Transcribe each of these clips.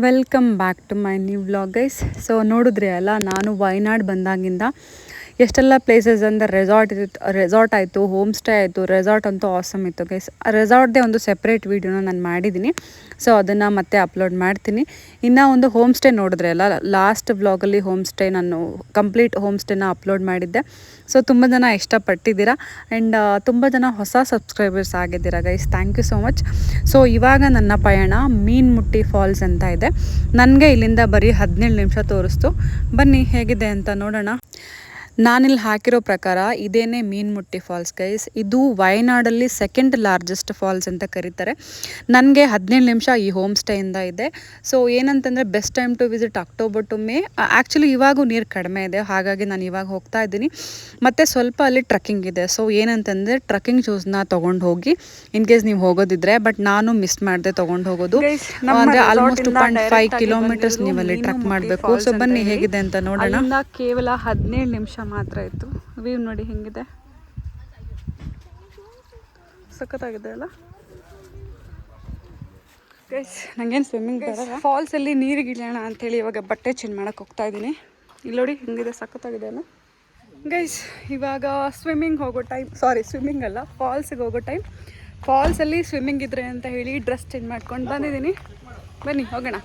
Welcome back to my new vlog guys. So ನೋಡಿದ್ರಿ ಅಲ್ಲ, ನಾನು ವಯನಾಡ್ ಬಂದಾಗಿಂದ ಎಷ್ಟೆಲ್ಲ ಪ್ಲೇಸಸ್ ಅಂದರೆ ರೆಸಾರ್ಟ್ ಆಯಿತು, ಹೋಮ್ ಸ್ಟೇ ಆಯಿತು. ರೆಸಾರ್ಟ್ ಅಂತೂ ಆಸಮ್ ಇತ್ತು ಗೈಸ್. ರೆಸಾರ್ಟ್ದೇ ಒಂದು ಸೆಪ್ರೇಟ್ ವೀಡಿಯೋನ ನಾನು ಮಾಡಿದ್ದೀನಿ, ಸೊ ಅದನ್ನು ಮತ್ತೆ ಅಪ್ಲೋಡ್ ಮಾಡ್ತೀನಿ. ಇನ್ನು ಒಂದು ಹೋಮ್ ಸ್ಟೇ ನೋಡಿದ್ರೆ ಅಲ್ಲ, ಲಾಸ್ಟ್ ವ್ಲಾಗಲ್ಲಿ ಹೋಮ್ ಸ್ಟೇ ನಾನು ಕಂಪ್ಲೀಟ್ ಹೋಮ್ ಸ್ಟೇನ ಅಪ್ಲೋಡ್ ಮಾಡಿದ್ದೆ. ಸೊ ತುಂಬ ಜನ ಇಷ್ಟಪಟ್ಟಿದ್ದೀರಾ ಆ್ಯಂಡ್ ತುಂಬ ಜನ ಹೊಸ ಸಬ್ಸ್ಕ್ರೈಬರ್ಸ್ ಆಗಿದ್ದೀರಾ guys, thank you so much. So ಇವಾಗ ನನ್ನ ಪಯಣ ಮೀನ್ಮುಟ್ಟಿ ಫಾಲ್ಸ್ ಅಂತ ಇದೆ. ನನಗೆ ಇಲ್ಲಿಂದ ಬರೀ 17 ನಿಮಿಷ ತೋರಿಸ್ತು. ಬನ್ನಿ ಹೇಗಿದೆ ಅಂತ ನೋಡೋಣ. ನಾನಿಲ್ಲಿ ಹಾಕಿರೋ ಪ್ರಕಾರ ಇದೇನೇ ಮೀನ್ಮುಟ್ಟಿ ಫಾಲ್ಸ್ ಗೈಸ್. ಇದು ವಯನಾಡಲ್ಲಿ ಸೆಕೆಂಡ್ ಲಾರ್ಜೆಸ್ಟ್ ಫಾಲ್ಸ್ ಅಂತ ಕರೀತಾರೆ. ನನಗೆ 17 ನಿಮಿಷ ಈ ಹೋಮ್ ಸ್ಟೇಯಿಂದ ಇದೆ. ಸೊ ಏನಂತಂದರೆ best time to visit October to May. Actually ಇವಾಗೂ ನೀರು ಕಡಿಮೆ ಇದೆ, ಹಾಗಾಗಿ ನಾನು ಇವಾಗ ಹೋಗ್ತಾ ಇದ್ದೀನಿ. ಮತ್ತು ಸ್ವಲ್ಪ ಅಲ್ಲಿ ಟ್ರಕ್ಕಿಂಗ್ ಇದೆ. ಸೊ ಏನಂತಂದರೆ ಟ್ರಕ್ಕಿಂಗ್ ಶೂಸ್ನ ತೊಗೊಂಡು ಹೋಗಿ ಇನ್ ಕೇಸ್ ನೀವು ಹೋಗೋದಿದ್ರೆ. ಬಟ್ ನಾನು ಮಿಸ್ ಮಾಡಿದೆ ತೊಗೊಂಡು ಹೋಗೋದು. ಅಂದರೆ ಆಲ್ಮೋಸ್ಟ್ 2.5 ಕಿಲೋಮೀಟರ್ಸ್ ನೀವು ಅಲ್ಲಿ ಟ್ರಕ್ ಮಾಡಬೇಕು. ಸೊ ಬನ್ನಿ ಹೇಗಿದೆ ಅಂತ ನೋಡೋಣ. ಕೇವಲ 17 ನಿಮಿಷ ಮಾತ್ರ ಇತ್ತು. ವ್ಯೂ ನೋಡಿ ಹೆಂಗಿದೆ, ಸಖತ್ತಾಗಿದೆ ಅಲ್ಲ ಗೈಸ್. ನನಗೇನು ಸ್ವಿಮ್ಮಿಂಗ್ ಬರಲ್ಲ. ಫಾಲ್ಸಲ್ಲಿ ನೀರಿಗೆ ಇಳಿಯೋಣ ಅಂಥೇಳಿ ಇವಾಗ ಬಟ್ಟೆ ಚೇಂಜ್ ಮಾಡೋಕ್ಕೆ ಹೋಗ್ತಾ ಇದ್ದೀನಿ. ಇಲ್ಲಿ ನೋಡಿ ಹೆಂಗಿದೆ, ಸಖತ್ತಾಗಿದೆ ಅಲ್ಲ ಗೈಸ್. ಇವಾಗ ಸ್ವಿಮ್ಮಿಂಗ್ ಹೋಗೋ ಟೈಮ್, ಸ್ವಿಮ್ಮಿಂಗ್ ಅಲ್ಲ, ಫಾಲ್ಸಿಗೆ ಹೋಗೋ ಟೈಮ್. ಫಾಲ್ಸಲ್ಲಿ ಸ್ವಿಮ್ಮಿಂಗ್ ಇದ್ರೆ ಅಂತ ಹೇಳಿ ಡ್ರೆಸ್ ಚೇಂಜ್ ಮಾಡ್ಕೊಂಡು ಬಂದಿದ್ದೀನಿ. ಬನ್ನಿ ಹೋಗೋಣ.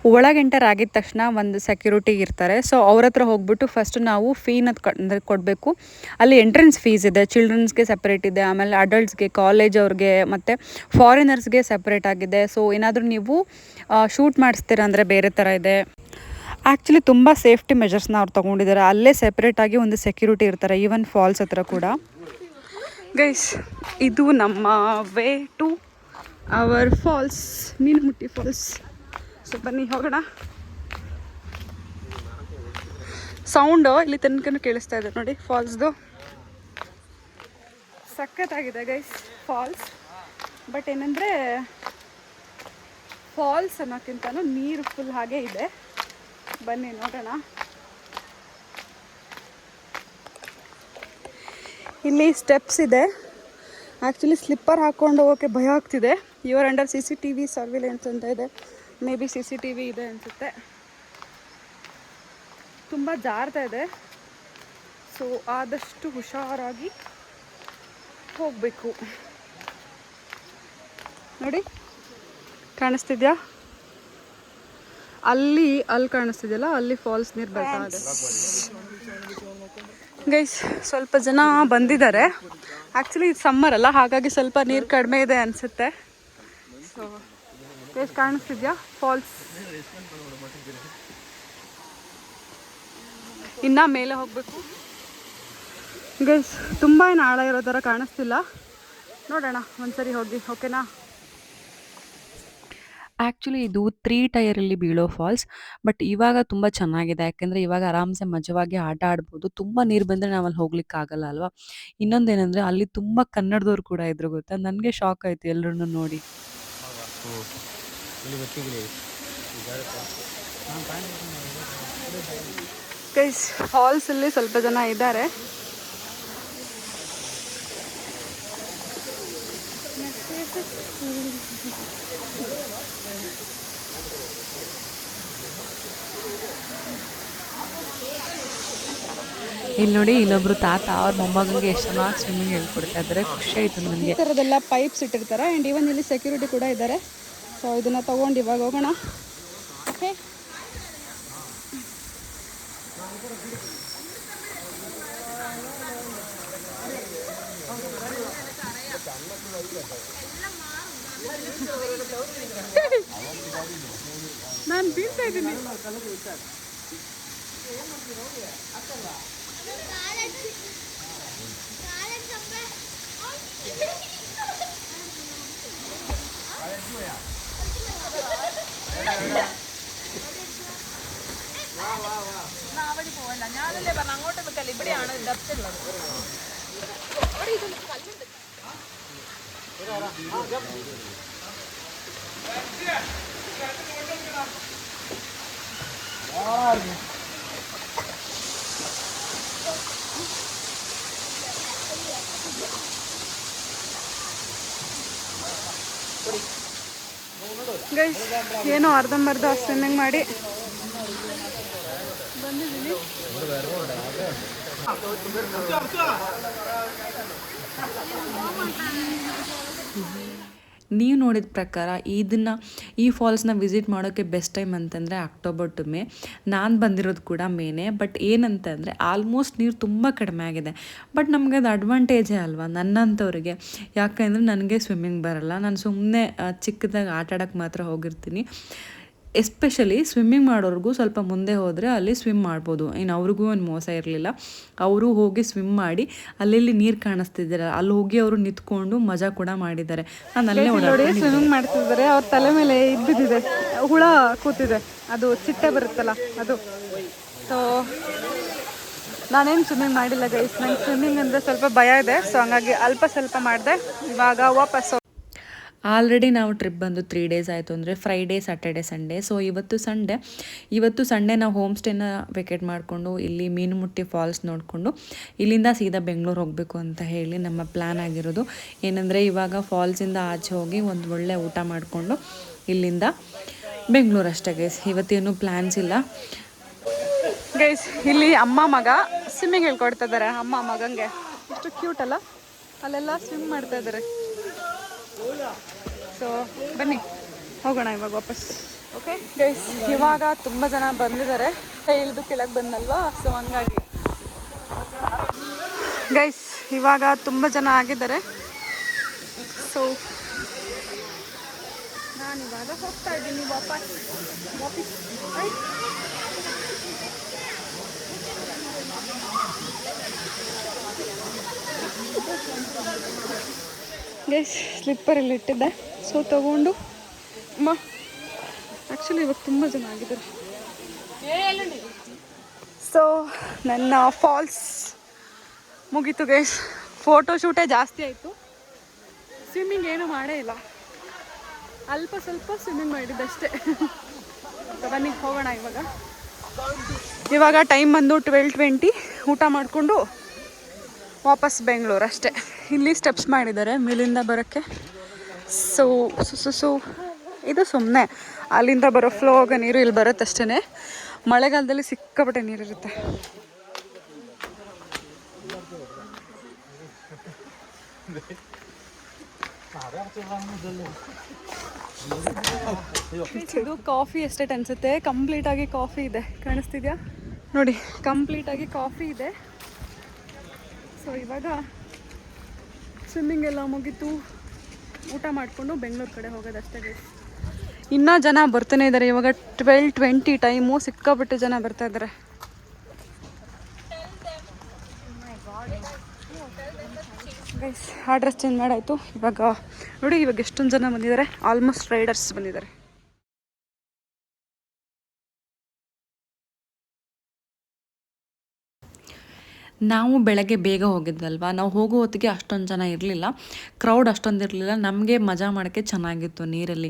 ಒಳಗೆ ಎಂಟರ್ ಆಗಿದ ತಕ್ಷಣ ಒಂದು ಸೆಕ್ಯೂರಿಟಿ ಇರ್ತಾರೆ. ಸೊ ಅವ್ರ ಹತ್ರ ಹೋಗ್ಬಿಟ್ಟು ಫಸ್ಟ್ ನಾವು ಫೀನ ಕೊಡಬೇಕು. ಅಲ್ಲಿ ಎಂಟ್ರೆನ್ಸ್ ಫೀಸ್ ಇದೆ, ಚಿಲ್ಡ್ರನ್ಸ್ಗೆ ಸಪ್ರೇಟ್ ಇದೆ, ಆಮೇಲೆ ಅಡಲ್ಟ್ಸ್ಗೆ, ಕಾಲೇಜ್ ಅವ್ರಿಗೆ ಮತ್ತು ಫಾರಿನರ್ಸ್ಗೆ ಸಪ್ರೇಟ್ ಆಗಿದೆ. ಸೊ ಏನಾದರೂ ನೀವು ಶೂಟ್ ಮಾಡಿಸ್ತೀರ ಅಂದರೆ ಬೇರೆ ಥರ ಇದೆ. ಆ್ಯಕ್ಚುಲಿ ತುಂಬ ಸೇಫ್ಟಿ ಮೆಜರ್ಸ್ನ ಅವ್ರು ತೊಗೊಂಡಿದ್ದಾರೆ. ಅಲ್ಲೇ ಸೆಪ್ರೇಟಾಗಿ ಒಂದು ಸೆಕ್ಯೂರಿಟಿ ಇರ್ತಾರೆ, ಈವನ್ ಫಾಲ್ಸ್ ಹತ್ರ ಕೂಡ. ಗೈಸ್, ಇದು ನಮ್ಮ way to our falls, Meenmutti falls. So ಬನ್ನಿ ಹೋಗೋಣ. ಸೌಂಡು ಇಲ್ಲಿ ತನಕ ಕೇಳಿಸ್ತಾ ಇದೆ ನೋಡಿ ಫಾಲ್ಸ್ದು. ಸಖತ್ತಾಗಿದೆ ಗೈಸ್ ಫಾಲ್ಸ್. ಬಟ್ ಏನಂದರೆ ಫಾಲ್ಸ್ ಅನ್ನೋಕ್ಕಿಂತನೂ ನೀರು ಫುಲ್ ಹಾಗೆ ಇದೆ. ಬನ್ನಿ ನೋಡೋಣ. ಇಲ್ಲಿ ಸ್ಟೆಪ್ಸ್ ಇದೆ. ಆ್ಯಕ್ಚುಲಿ ಸ್ಲಿಪ್ಪರ್ ಹಾಕ್ಕೊಂಡು ಹೋಗೋಕ್ಕೆ ಭಯ ಆಗ್ತಿದೆ. ಯುವರ್ ಅಂಡರ್ CCTV ಸರ್ವಿಲೆನ್ಸ್ ಅಂತ ಇದೆ. ಮೇ ಬಿ CCTV ಇದೆ ಅನಿಸುತ್ತೆ. ತುಂಬ ಜಾರ್ತಾ ಇದೆ. ಸೊ ಆದಷ್ಟು ಹುಷಾರಾಗಿ ಹೋಗಬೇಕು. ನೋಡಿ ಕಾಣಿಸ್ತಿದ್ಯಾ, ಅಲ್ಲಿ ಕಾಣಿಸ್ತಿದೆಯಲ್ಲ, ಅಲ್ಲಿ ಫಾಲ್ಸ್ ನೀರು ಬರ್ತಾ ಇದೆ ಗೈಸ್. ಸ್ವಲ್ಪ ಜನ ಬಂದಿದ್ದಾರೆ. ಆ್ಯಕ್ಚುಲಿ ಇದು ಸಮ್ಮರ್ ಅಲ್ಲ, ಹಾಗಾಗಿ ಸ್ವಲ್ಪ ನೀರು ಕಡಿಮೆ ಇದೆ ಅನಿಸುತ್ತೆ. ಸೊ ಗೈಸ್ ಕಾಣಿಸ್ತಿದ್ಯಾ ಫಾಲ್ಸ್. ಇನ್ನು ಮೇಲೆ ಹೋಗಬೇಕು ಗೈಸ್. ತುಂಬ ಏನು ಆಳ ಇರೋ ಥರ ಕಾಣಿಸ್ತಿಲ್ಲ. ನೋಡೋಣ ಒಂದ್ಸರಿ ಹೋಗಿ, ಓಕೆನಾ. ಆ್ಯಕ್ಚುಲಿ ಇದು 3 ಟೈರಲ್ಲಿ ಬೀಳೋ ಫಾಲ್ಸ್. ಬಟ್ ಇವಾಗ ತುಂಬ ಚೆನ್ನಾಗಿದೆ, ಯಾಕೆಂದರೆ ಇವಾಗ ಆರಾಮ್ಸೆ ಮಜವಾಗಿ ಆಟ ಆಡ್ಬೋದು. ತುಂಬ ನೀರು ಬಂದರೆ ನಾವು ಅಲ್ಲಿ ಹೋಗ್ಲಿಕ್ಕೆ ಆಗಲ್ಲ ಅಲ್ವಾ. ಇನ್ನೊಂದೇನೆಂದರೆ ಅಲ್ಲಿ ತುಂಬ ಕನ್ನಡದವ್ರು ಕೂಡ ಇದ್ರು ಗೊತ್ತಾ. ನನಗೆ ಶಾಕ್ ಆಯಿತು ಎಲ್ಲರನ್ನೂ ನೋಡಿ. ಗೈಸ್ ಫಾಲ್ಸಲ್ಲಿ ಸ್ವಲ್ಪ ಜನ ಇದ್ದಾರೆ. ಇಲ್ಲಿ ನೋಡಿ, ಇಲ್ಲೊಬ್ರು ತಾತ ಅವ್ರ ಮೊಮ್ಮಗನಿಗೆ ಎಷ್ಟು ಚೆನ್ನಾಗಿ ಸ್ವಿಮ್ಮಿಂಗ್ ಹೇಳ್ಕೊಡ್ತಾ ಇದ್ದಾರೆ. ಖುಷಿ ಆಯಿತು ನನಗೆ. ಈ ಥರದ್ದೆಲ್ಲ ಪೈಪ್ಸ್ ಇಟ್ಟಿರ್ತಾರೆ ಆ್ಯಂಡ್ ಇವನ್ ಇಲ್ಲಿ ಸೆಕ್ಯೂರಿಟಿ ಕೂಡ ಇದ್ದಾರೆ. ಸೊ ಇದನ್ನು ತೊಗೊಂಡು ಇವಾಗ ಹೋಗೋಣ. ಓಕೆ, ನಾನು ಬೀಳ್ತಾ ಇದ್ದೀನಿ. അവിടെ പോവല്ല, ഞാനല്ലേ പറഞ്ഞു അങ്ങോട്ട് നിൽക്കല്ല, ഇവിടെയാണ് ഡസ്റ്റ് ഉള്ളത്. ಗೈಸ್ ಏನೋ ಅರ್ಧಂಬರ್ಧ ಸ್ವಿಮ್ಮಿಂಗ್ ಮಾಡಿ ಬಂದಿದ್ದೀನಿ. ನೀವು ನೋಡಿದ ಪ್ರಕಾರ ಈ ಫಾಲ್ಸ್ನ ವಿಸಿಟ್ ಮಾಡೋಕ್ಕೆ ಬೆಸ್ಟ್ ಟೈಮ್ ಅಂತಂದರೆ ಅಕ್ಟೋಬರ್ ಟು ಮೇ. ನಾನು ಬಂದಿರೋದು ಕೂಡ ಮೇನೆ. ಬಟ್ ಏನಂತಂದರೆ ಆಲ್ಮೋಸ್ಟ್ ನೀರು ತುಂಬ ಕಡಿಮೆ ಆಗಿದೆ. ಬಟ್ ನಮಗೆ ಅದು ಅಡ್ವಾಂಟೇಜೇ ಅಲ್ವಾ ನನ್ನಂಥವ್ರಿಗೆ. ಯಾಕೆಂದರೆ ನನಗೆ ಸ್ವಿಮ್ಮಿಂಗ್ ಬರಲ್ಲ. ನಾನು ಸುಮ್ಮನೆ ಚಿಕ್ಕದಾಗಿ ಆಟ ಆಡೋಕ್ಕೆ ಮಾತ್ರ ಹೋಗಿರ್ತೀನಿ. ಎಸ್ಪೆಷಲಿ ಸ್ವಿಮ್ಮಿಂಗ್ ಮಾಡೋರಿಗೂ ಸ್ವಲ್ಪ ಮುಂದೆ ಹೋದರೆ ಅಲ್ಲಿ ಸ್ವಿಮ್ ಮಾಡ್ಬೋದು. ಇನ್ನು ಅವ್ರಿಗೂ ಒಂದು ಮೋಸ ಇರಲಿಲ್ಲ. ಅವರು ಹೋಗಿ ಸ್ವಿಮ್ ಮಾಡಿ ಅಲ್ಲಿ ನೀರು ಕಾಣಿಸ್ತಿದ್ದಾರೆ, ಅಲ್ಲಿ ಹೋಗಿ ಅವರು ನಿಂತ್ಕೊಂಡು ಮಜಾ ಕೂಡ ಮಾಡಿದ್ದಾರೆ. ನಾನು ಅಲ್ಲೇ ನೋಡಿ ಸ್ವಿಮ್ಮಿಂಗ್ ಮಾಡ್ತಿದ್ದಾರೆ. ಅವ್ರ ತಲೆ ಮೇಲೆ ಇದ್ದಿದೆ ಹುಳ ಕೂತಿದೆ, ಅದು ಚಿಟ್ಟೆ ಬರುತ್ತಲ್ಲ ಅದು. ಸೊ ನಾನೇನು ಸ್ವಿಮ್ಮಿಂಗ್ ಮಾಡಿಲ್ಲ ಗೈಸ್. ನಂಗೆ ಸ್ವಿಮ್ಮಿಂಗ್ ಅಂದರೆ ಸ್ವಲ್ಪ ಭಯ ಇದೆ. ಸೊ ಹಂಗಾಗಿ ಸ್ವಲ್ಪ ಮಾಡಿದೆ. ಇವಾಗ ವಾಪಸ್ ಆಲ್ರೆಡಿ ನಾವು ಟ್ರಿಪ್ ಬಂದು 3 ಡೇಸ್ ಆಯಿತು. ಅಂದರೆ ಫ್ರೈಡೇ, ಸ್ಯಾಟರ್ಡೆ, ಸಂಡೇ. ಸೊ ಇವತ್ತು ಸಂಡೇ ನಾವು ಹೋಮ್ ಸ್ಟೇನ ವೆಕೇಟ್ ಮಾಡಿಕೊಂಡು ಇಲ್ಲಿ ಮೀನುಮುಟ್ಟಿ ಫಾಲ್ಸ್ ನೋಡಿಕೊಂಡು ಇಲ್ಲಿಂದ ಸೀದಾ ಬೆಂಗಳೂರು ಹೋಗಬೇಕು ಅಂತ ಹೇಳಿ ನಮ್ಮ ಪ್ಲ್ಯಾನ್ ಆಗಿರೋದು. ಏನಂದರೆ ಇವಾಗ ಫಾಲ್ಸಿಂದ ಆಚೆ ಹೋಗಿ ಒಂದು ಒಳ್ಳೆ ಊಟ ಮಾಡಿಕೊಂಡು ಇಲ್ಲಿಂದ ಬೆಂಗಳೂರು ಅಷ್ಟೇ ಗೈಸ್. ಇವತ್ತೇನು ಪ್ಲ್ಯಾನ್ಸ್ ಇಲ್ಲ ಗೈಸ್. ಇಲ್ಲಿ ಅಮ್ಮ ಮಗ ಸ್ವಿಮ್ಮಿಂಗ್ ಹೇಳ್ಕೊಡ್ತಾ ಇದ್ದಾರೆ. ಅಮ್ಮ ಮಗಂಗೆ ಎಷ್ಟು ಕ್ಯೂಟ್ ಅಲ್ಲ, ಅಲ್ಲೆಲ್ಲ ಸ್ವಿಮ್ ಮಾಡ್ತಾ ಇದ್ದಾರೆ. ಸೊ ಬನ್ನಿ ಹೋಗೋಣ ಇವಾಗ ವಾಪಸ್. ಓಕೆ ಗೈಸ್, ಇವಾಗ ತುಂಬ ಜನ ಬಂದಿದ್ದಾರೆ. ಇಳಿದು ಕೆಳಗೆ ಬಂದಲ್ವಾ, ಸೊ ಹಂಗಾಗಿ ಗೈಸ್ ಇವಾಗ ತುಂಬ ಜನ ಆಗಿದ್ದಾರೆ. ಸೊ ನಾನಿವಾಗ ಹೋಗ್ತಾ ಇದ್ದೀನಿ ವಾಪಸ್. ಗೈಸ್ ಸ್ಲಿಪ್ಪರಲ್ಲಿ ಇಟ್ಟಿದ್ದೆ, ಸೊ ತಗೊಂಡು ಆ್ಯಕ್ಚುಲಿ ಇವಾಗ ತುಂಬ ಜನ ಆಗಿದ್ದಾರೆ. ಸೊ ನನ್ನ ಫಾಲ್ಸ್ ಮುಗೀತು ಗೈಸ್. ಫೋಟೋ ಶೂಟೇ ಜಾಸ್ತಿ ಆಯಿತು, ಸ್ವಿಮ್ಮಿಂಗ್ ಏನೂ ಮಾಡೇ ಇಲ್ಲ. ಸ್ವಲ್ಪ ಸ್ವಿಮ್ಮಿಂಗ್ ಮಾಡಿದ್ದಷ್ಟೇ. ಬನ್ನಿ ಹೋಗೋಣ ಇವಾಗ ಟೈಮ್ ಬಂದು 12:20. ಊಟ ಮಾಡಿಕೊಂಡು ವಾಪಸ್ ಬೆಂಗಳೂರು ಅಷ್ಟೇ. ಇಲ್ಲಿ ಸ್ಟೆಪ್ಸ್ ಮಾಡಿದ್ದಾರೆ ಮೇಲಿಂದ ಬರೋಕ್ಕೆ. ಸೊ ಇದು ಸುಮ್ಮನೆ ಅಲ್ಲಿಂದ ಬರೋ ಫ್ಲೋ ಆಗೋ ನೀರು ಇಲ್ಲಿ ಬರುತ್ತಷ್ಟೇ. ಮಳೆಗಾಲದಲ್ಲಿ ಸಿಕ್ಕಾಪಟ್ಟೆ ನೀರಿರುತ್ತೆ. ಇದು ಕಾಫಿ ಎಸ್ಟೇಟ್ ಅನಿಸುತ್ತೆ. ಕಂಪ್ಲೀಟಾಗಿ ಕಾಫಿ ಇದೆ, ಕಾಣಿಸ್ತಿದ್ಯಾ ನೋಡಿ, ಕಂಪ್ಲೀಟಾಗಿ ಕಾಫಿ ಇದೆ. ಸೊ ಇವಾಗ ಸ್ವಿಮ್ಮಿಂಗ್ ಎಲ್ಲ ಮುಗೀತು, ಊಟ ಮಾಡಿಕೊಂಡು ಬೆಂಗಳೂರು ಕಡೆ ಹೋಗೋದಷ್ಟೇ ಗೈಸ್. ಇನ್ನೂ ಜನ ಬರ್ತಾನೆ ಇದ್ದಾರೆ. ಇವಾಗ 12:20 ಟೈಮು. ಸಿಕ್ಕಾಪಟ್ಟೆ ಜನ ಬರ್ತಾ ಇದ್ದಾರೆ. ಗೈಸ್ ಅಡ್ರೆಸ್ ಚೇಂಜ್ ಮಾಡಾಯಿತು. ಇವಾಗ ನೋಡಿ, ಇವಾಗ ಎಷ್ಟೊಂದು ಜನ ಬಂದಿದ್ದಾರೆ. ಆಲ್ಮೋಸ್ಟ್ ರೈಡರ್ಸ್ ಬಂದಿದ್ದಾರೆ. ನಾವು ಬೆಳಗ್ಗೆ ಬೇಗ ಹೋಗಿದ್ವಲ್ವ, ನಾವು ಹೋಗೋ ಹೊತ್ತಿಗೆ ಅಷ್ಟೊಂದು ಜನ ಇರಲಿಲ್ಲ, ಕ್ರೌಡ್ ಅಷ್ಟೊಂದು ಇರಲಿಲ್ಲ. ನಮಗೆ ಮಜಾ ಮಾಡೋಕ್ಕೆ ಚೆನ್ನಾಗಿತ್ತು ನೀರಲ್ಲಿ.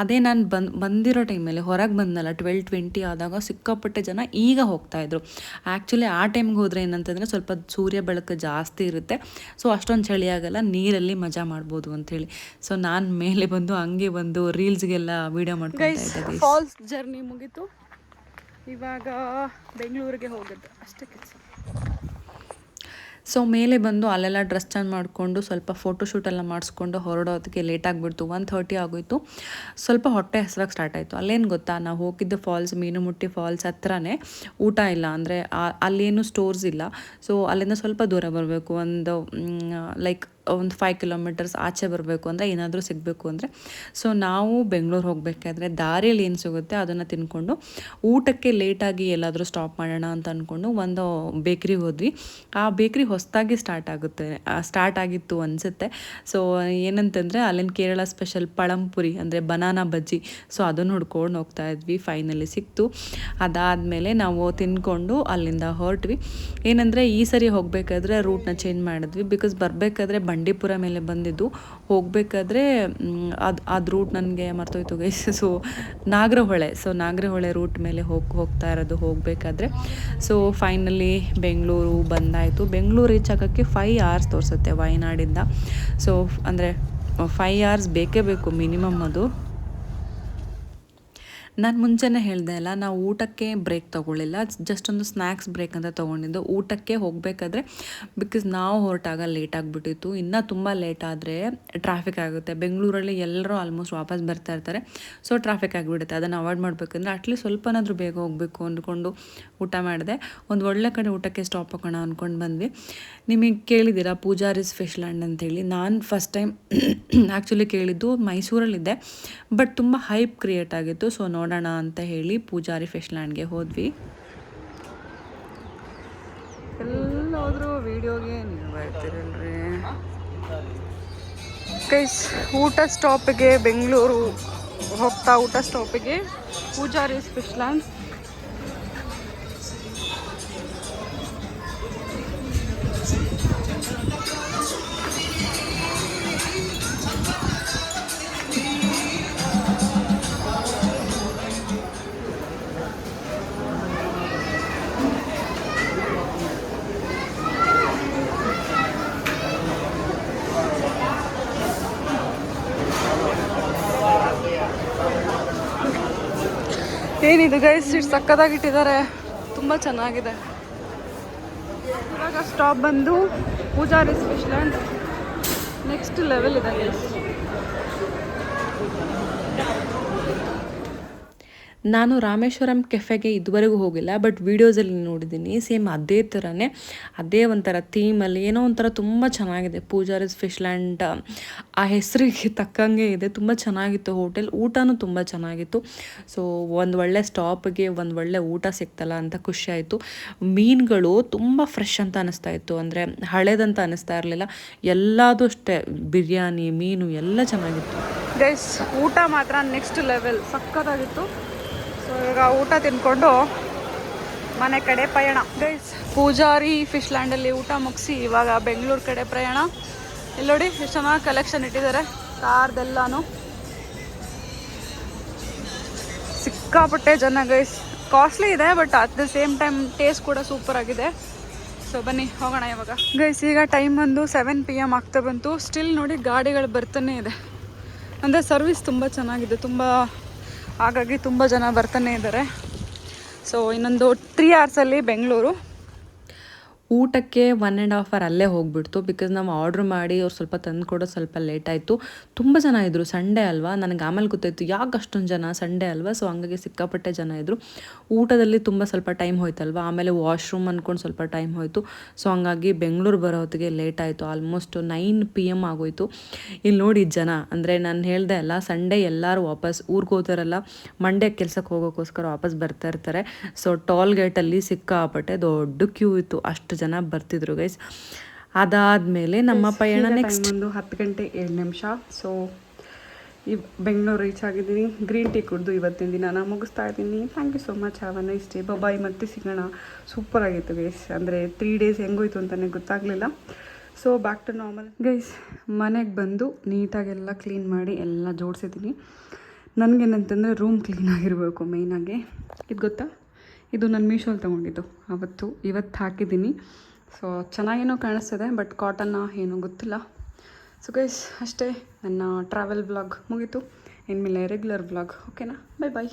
ಅದೇ ನಾನು ಬಂದಿರೋ ಟೈಮಲ್ಲಿ ಹೊರಗೆ ಬಂದಲ್ಲ 12:20 ಆದಾಗ ಸಿಕ್ಕಾಪಟ್ಟೆ ಜನ ಈಗ ಹೋಗ್ತಾಯಿದ್ರು. ಆ್ಯಕ್ಚುಲಿ ಆ ಟೈಮ್ಗೆ ಹೋದರೆ ಏನಂತಂದರೆ ಸ್ವಲ್ಪ ಸೂರ್ಯ ಬೆಳಕು ಜಾಸ್ತಿ ಇರುತ್ತೆ, ಸೊ ಅಷ್ಟೊಂದು ಚಳಿ ಆಗಲ್ಲ, ನೀರಲ್ಲಿ ಮಜಾ ಮಾಡ್ಬೋದು ಅಂಥೇಳಿ. ಸೊ ನಾನು ಮೇಲೆ ಬಂದು ಹಂಗೆ ಬಂದು ರೀಲ್ಸ್ಗೆಲ್ಲ ವೀಡಿಯೋ ಮಾಡ್ಕೊತಾ ಇದ್ದೆ. ಫಾಲ್ಸ್ ಜರ್ನಿ ಮುಗೀತು, ಇವಾಗ ಬೆಂಗಳೂರಿಗೆ ಹೋಗೋದು ಅಷ್ಟೇ ಕೆಲಸ. ಸೊ ಮೇಲೆ ಬಂದು ಅಲ್ಲೆಲ್ಲ ಡ್ರೆಸ್ ಚೇಂಜ್ ಮಾಡಿಕೊಂಡು ಸ್ವಲ್ಪ ಫೋಟೋಶೂಟೆಲ್ಲ ಮಾಡಿಸ್ಕೊಂಡು ಹೊರಡೋದಕ್ಕೆ ಲೇಟ್ ಆಗಿಬಿಡ್ತು. 1:30 ಆಗೋಯಿತು. ಸ್ವಲ್ಪ ಹೊಟ್ಟೆ ಹಸಿವಾಗಿ ಸ್ಟಾರ್ಟ್ ಆಯಿತು. ಅಲ್ಲೇನು ಗೊತ್ತಾ, ನಾವು ಹೋಗಿದ್ದ ಫಾಲ್ಸ್ ಮೀನುಮುಟ್ಟಿ ಫಾಲ್ಸ್ ಹತ್ರನೇ ಊಟ ಇಲ್ಲ, ಅಂದರೆ ಅಲ್ಲೇನು ಸ್ಟೋರ್ಸ್ ಇಲ್ಲ. ಸೊ ಅಲ್ಲಿಂದ ಸ್ವಲ್ಪ ದೂರ ಬರಬೇಕು, ಒಂದು ಲೈಕ್ ಒಂದು 5 ಕಿಲೋಮೀಟರ್ಸ್ ಆಚೆ ಬರಬೇಕು ಅಂದರೆ ಏನಾದರೂ ಸಿಗಬೇಕು ಅಂದರೆ. ಸೊ ನಾವು ಬೆಂಗಳೂರು ಹೋಗಬೇಕಾದ್ರೆ ದಾರಿಯಲ್ಲಿ ಏನು ಸಿಗುತ್ತೆ ಅದನ್ನು ತಿನ್ಕೊಂಡು ಊಟಕ್ಕೆ ಲೇಟಾಗಿ ಎಲ್ಲಾದರೂ ಸ್ಟಾಪ್ ಮಾಡೋಣ ಅಂತ ಅಂದ್ಕೊಂಡು ಒಂದು ಬೇಕ್ರಿಗೆ ಹೋದ್ವಿ. ಆ ಬೇಕ್ರಿ ಹೊಸದಾಗಿ ಸ್ಟಾರ್ಟ್ ಆಗಿತ್ತು ಅನಿಸುತ್ತೆ. ಸೊ ಏನಂತಂದರೆ ಅಲ್ಲಿನ ಕೇರಳ ಸ್ಪೆಷಲ್ ಪಳಂಪುರಿ ಅಂದರೆ ಬನಾನಾ ಬಜ್ಜಿ. ಸೊ ಅದನ್ನು ಹುಡ್ಕೊಂಡು ಹೋಗ್ತಾ ಇದ್ವಿ. ಫೈನಲಿ ಸಿಕ್ತು. ಅದಾದಮೇಲೆ ನಾವು ತಿನ್ಕೊಂಡು ಅಲ್ಲಿಂದ ಹೊರಟ್ವಿ. ಏನಂದರೆ ಈ ಸರಿ ಹೋಗಬೇಕಾದ್ರೆ ರೂಟ್ನ ಚೇಂಜ್ ಮಾಡಿದ್ವಿ, ಬಿಕಾಸ್ ಬರಬೇಕಾದ್ರೆ ಬಂಡೀಪುರ ಮೇಲೆ ಬಂದಿದ್ದು, ಹೋಗಬೇಕಾದ್ರೆ ಅದು ರೂಟ್ ನನಗೆ ಮರ್ತೋಯ್ತು ಗೈಸ್. ಸೊ ನಾಗರಹೊಳೆ ರೂಟ್ ಮೇಲೆ ಹೋಗ್ತಾ ಇರೋದು ಹೋಗಬೇಕಾದ್ರೆ. ಸೊ ಫೈನಲಿ ಬೆಂಗಳೂರು ಬಂದಾಯಿತು. ಬೆಂಗಳೂರು ರೀಚ್ ಆಗೋಕ್ಕೆ 5 hours ತೋರಿಸುತ್ತೆ ವಯನಾಡಿಂದ. ಸೊ ಅಂದರೆ 5 hours ಬೇಕೇ ಬೇಕು ಮಿನಿಮಮ್ ಅದು. ನಾನು ಮುಂಚೆನೇ ಹೇಳಿದೆ ಅಲ್ಲ, ನಾವು ಊಟಕ್ಕೆ ಬ್ರೇಕ್ ತೊಗೊಳ್ಳಿಲ್ಲ, ಜಸ್ಟ್ ಒಂದು ಸ್ನ್ಯಾಕ್ಸ್ ಬ್ರೇಕ್ ಅಂತ ತೊಗೊಂಡಿದ್ದು. ಊಟಕ್ಕೆ ಹೋಗಬೇಕಾದ್ರೆ ಬಿಕಾಸ್ ನಾವು ಹೊರಟಾಗ ಲೇಟ್ ಆಗಿಬಿಟ್ಟಿತ್ತು. ಇನ್ನೂ ತುಂಬ ಲೇಟ್ ಆದರೆ ಟ್ರಾಫಿಕ್ ಆಗುತ್ತೆ. ಬೆಂಗಳೂರಲ್ಲಿ ಎಲ್ಲರೂ ಆಲ್ಮೋಸ್ಟ್ ವಾಪಸ್ ಬರ್ತಾ ಇರ್ತಾರೆ, ಸೊ ಟ್ರಾಫಿಕ್ ಆಗಿಬಿಡುತ್ತೆ. ಅದನ್ನು ಅವಾಯ್ಡ್ ಮಾಡಬೇಕಂದ್ರೆ ಅಟ್ಲೀಸ್ಟ್ ಸ್ವಲ್ಪನಾದರೂ ಬೇಗ ಹೋಗಬೇಕು ಅಂದ್ಕೊಂಡು ಊಟ ಮಾಡಿದೆ. ಒಂದು ಒಳ್ಳೆ ಕಡೆ ಊಟಕ್ಕೆ ಸ್ಟಾಪ್ ಹಾಕೋಣ ಅಂದ್ಕೊಂಡು ಬಂದ್ವಿ. ನಿಮಗೆ ಕೇಳಿದ್ದೀರಾ ಪೂಜಾರೀಸ್ ಫಿಶ್ ಲ್ಯಾಂಡ್ ಅಂತೇಳಿ. ನಾನು ಫಸ್ಟ್ ಟೈಮ್ ಆ್ಯಕ್ಚುಲಿ ಕೇಳಿದ್ದು ಮೈಸೂರಲ್ಲಿದ್ದೆ, ಬಟ್ ತುಂಬ ಹೈಪ್ ಕ್ರಿಯೇಟ್ ಆಗಿತ್ತು. ಸೊ ನೋಡೋಣ ಅಂತ ಹೇಳಿ ಪೂಜಾರಿ ಫಿಶ್ ಲ್ಯಾಂಡ್ಗೆ ಹೋದ್ವಿ. ಎಲ್ಲೋದ್ರೂ ವೀಡಿಯೋಗೆ ನೀವು ಬರ್ತೀರಲ್ರಿ ಗೈಸ್. ಊಟ ಸ್ಟಾಪಿಗೆ ಬೆಂಗಳೂರು ಹೋಗ್ತಾ ಊಟ ಸ್ಟಾಪಿಗೆ ಪೂಜಾರೀಸ್ ಫಿಶ್ ಲ್ಯಾಂಡ್. ಏನಿದು ಗೈಸ್, ಇಷ್ಟು ಸಕ್ಕತ್ತಾಗಿಟ್ಟಿದ್ದಾರೆ, ತುಂಬ ಚೆನ್ನಾಗಿದೆ. ಇವಾಗ ಸ್ಟಾಪ್ ಬಂದು ಪೂಜಾರೀಸ್ ಫಿಶ್ ಲ್ಯಾಂಡ್. ನೆಕ್ಸ್ಟ್ ಲೆವೆಲ್ ಇದೆ ಗೈಸ್. ನಾನು ರಾಮೇಶ್ವರಂ ಕೆಫೆಗೆ ಇದುವರೆಗೂ ಹೋಗಿಲ್ಲ, ಬಟ್ ವೀಡಿಯೋಸಲ್ಲಿ ನೋಡಿದ್ದೀನಿ. ಸೇಮ್ ಅದೇ ಥರನೇ, ಅದೇ ಒಂಥರ ಥೀಮಲ್ಲಿ ಏನೋ ಒಂಥರ ತುಂಬ ಚೆನ್ನಾಗಿದೆ. ಪೂಜಾರೀಸ್ ಫಿಶ್ ಲ್ಯಾಂಡ್ ಆ ಹೆಸರಿಗೆ ತಕ್ಕಂಗೆ ಇದೆ. ತುಂಬ ಚೆನ್ನಾಗಿತ್ತು ಹೋಟೆಲ್, ಊಟನೂ ತುಂಬ ಚೆನ್ನಾಗಿತ್ತು. ಸೊ ಒಂದು ಒಳ್ಳೆ ಸ್ಟಾಪಿಗೆ ಒಂದು ಒಳ್ಳೆ ಊಟ ಸಿಕ್ತಲ್ಲ ಅಂತ ಖುಷಿ ಆಯಿತು. ಮೀನುಗಳು ತುಂಬ ಫ್ರೆಶ್ ಅಂತ ಅನ್ನಿಸ್ತಾ ಇತ್ತು, ಅಂದರೆ ಹಳೇದಂತ ಅನ್ನಿಸ್ತಾ ಇರಲಿಲ್ಲ. ಎಲ್ಲದೂ ಅಷ್ಟೇ, ಬಿರಿಯಾನಿ, ಮೀನು ಎಲ್ಲ ಚೆನ್ನಾಗಿತ್ತು ಗೈಸ್. ಊಟ ಮಾತ್ರ ನೆಕ್ಸ್ಟ್ ಲೆವೆಲ್ ಸಕ್ಕತ್ತಾಗಿತ್ತು. ಸೊ ಇವಾಗ ಊಟ ತಿಂದ್ಕೊಂಡು ಮನೆ ಕಡೆ ಪಯಣ ಗೈಸ್. ಪೂಜಾರಿ ಫಿಶ್ ಲ್ಯಾಂಡಲ್ಲಿ ಊಟ ಮುಗಿಸಿ ಇವಾಗ ಬೆಂಗಳೂರು ಕಡೆ ಪ್ರಯಾಣ. ಇಲ್ಲಿ ನೋಡಿ ಎಷ್ಟು ಚೆನ್ನಾಗಿ ಕಲೆಕ್ಷನ್ ಇಟ್ಟಿದ್ದಾರೆ ಕಾರ್ದೆಲ್ಲಾನು. ಸಿಕ್ಕಾಪಟ್ಟೆ ಜನ ಗೈಸ್. ಕಾಸ್ಟ್ಲಿ ಇದೆ, but at the same time taste ಕೂಡ ಸೂಪರ್ ಆಗಿದೆ. ಸೊ ಬನ್ನಿ ಹೋಗೋಣ ಇವಾಗ ಗೈಸ್. ಈಗ ಟೈಮ್ ಒಂದು 7 PM ಆಗ್ತಾ ಬಂತು. ಸ್ಟಿಲ್ ನೋಡಿ ಗಾಡಿಗಳು ಬರ್ತಾನೆ ಇದೆ, ಅಂದರೆ ಸರ್ವಿಸ್ ತುಂಬ ಚೆನ್ನಾಗಿದೆ. ಹಾಗಾಗಿ ತುಂಬ ಜನ ಬರ್ತಾನೆ ಇದ್ದಾರೆ. ಸೊ ಇನ್ನೊಂದು 3 hours ಬೆಂಗಳೂರು. ಊಟಕ್ಕೆ 1.5 hour ಅಲ್ಲೇ ಹೋಗ್ಬಿಡ್ತು, ಬಿಕಾಸ್ ನಾವು ಆರ್ಡ್ರ್ ಮಾಡಿ ಅವ್ರು ಸ್ವಲ್ಪ ತಂದು ಕೊಡೋದು ಸ್ವಲ್ಪ ಲೇಟ್ ಆಯಿತು. ತುಂಬ ಜನ ಇದ್ದರು, ಸಂಡೇ ಅಲ್ವಾ. ನನಗೆ ಆಮೇಲೆ ಗೊತ್ತಾಯಿತು ಯಾಕೆ ಅಷ್ಟೊಂದು ಜನ, ಸಂಡೇ ಅಲ್ವಾ. ಸೊ ಹಂಗಾಗಿ ಸಿಕ್ಕಾಪಟ್ಟೆ ಜನ ಇದ್ದರು. ಊಟದಲ್ಲಿ ತುಂಬ ಸ್ವಲ್ಪ ಟೈಮ್ ಹೋಯ್ತಲ್ವ, ಆಮೇಲೆ ವಾಶ್ರೂಮ್ ಅಂದ್ಕೊಂಡು ಸ್ವಲ್ಪ ಟೈಮ್ ಹೋಯಿತು. ಸೊ ಹಂಗಾಗಿ ಬೆಂಗಳೂರು ಬರೋ ಹೊತ್ತಿಗೆ ಲೇಟ್ ಆಯಿತು. ಆಲ್ಮೋಸ್ಟ್ 9 PM ಆಗೋಯಿತು. ಇಲ್ಲಿ ನೋಡಿ ಜನ, ಅಂದರೆ ನಾನು ಹೇಳಿದೆ ಅಲ್ಲ, ಸಂಡೇ ಎಲ್ಲರೂ ವಾಪಸ್ ಊರಿಗೆ ಹೋಗ್ತಾರಲ್ಲ, ಮಂಡೇ ಕೆಲಸಕ್ಕೆ ಹೋಗೋಕ್ಕೋಸ್ಕರ ವಾಪಸ್ ಬರ್ತಾ ಇರ್ತಾರೆ. ಸೊ ಟೋಲ್ ಗೇಟಲ್ಲಿ ಸಿಕ್ಕಾಪಟ್ಟೆ ದೊಡ್ಡ ಕ್ಯೂ ಇತ್ತು, ಅಷ್ಟು ಜನ ಬರ್ತಿದ್ರು ಗೈಸ್. ಅದಾದಮೇಲೆ ನಮ್ಮ ಪಯಣ ನೆಕ್ಸ್ಟ್ ಒಂದು 10:07. ಸೊ ಈ ಬೆಂಗಳೂರು ರೀಚ್ ಆಗಿದ್ದೀನಿ. ಗ್ರೀನ್ ಟೀ ಕುಡಿದು ಇವತ್ತಿನ ದಿನ ನಾನು ಮುಗಿಸ್ತಾ ಇದ್ದೀನಿ. Thank you so much. Have a nice day. Bye. ಮತ್ತೆ ಸಿಗೋಣ. ಸೂಪರ್ ಆಗಿತ್ತು ಗೈಸ್, ಅಂದರೆ 3 days ಹೆಂಗೋಯ್ತು ಅಂತಲೇ ಗೊತ್ತಾಗಲಿಲ್ಲ. So back to normal guys. ಮನೆಗೆ ಬಂದು ನೀಟಾಗೆಲ್ಲ ಕ್ಲೀನ್ ಮಾಡಿ ಎಲ್ಲ ಜೋಡಿಸಿದ್ದೀನಿ. ನನಗೇನಂತಂದರೆ ರೂಮ್ ಕ್ಲೀನಾಗಿರಬೇಕು ಮೇಯ್ನಾಗಿ. ಇದು ಗೊತ್ತಾ, ಇದು ನಾನು ಮೀಶೋಲ್ಲಿ ತೊಗೊಂಡಿದ್ದು ಇವತ್ತು ಹಾಕಿದ್ದೀನಿ. ಸೊ ಚೆನ್ನಾಗೇನೋ ಕಾಣಿಸ್ತದೆ, ಬಟ್ ಕಾಟನ್ನ ಏನೋ ಗೊತ್ತಿಲ್ಲ. ಸೊ ಗೈಸ್ ಅಷ್ಟೇ, ನನ್ನ ಟ್ರಾವೆಲ್ ವ್ಲಾಗ್ ಮುಗೀತು. ಇನ್ಮೇಲೆ ರೆಗ್ಯುಲರ್ ವ್ಲಾಗ್. ಓಕೆನಾ, ಬೈ ಬಾಯ್.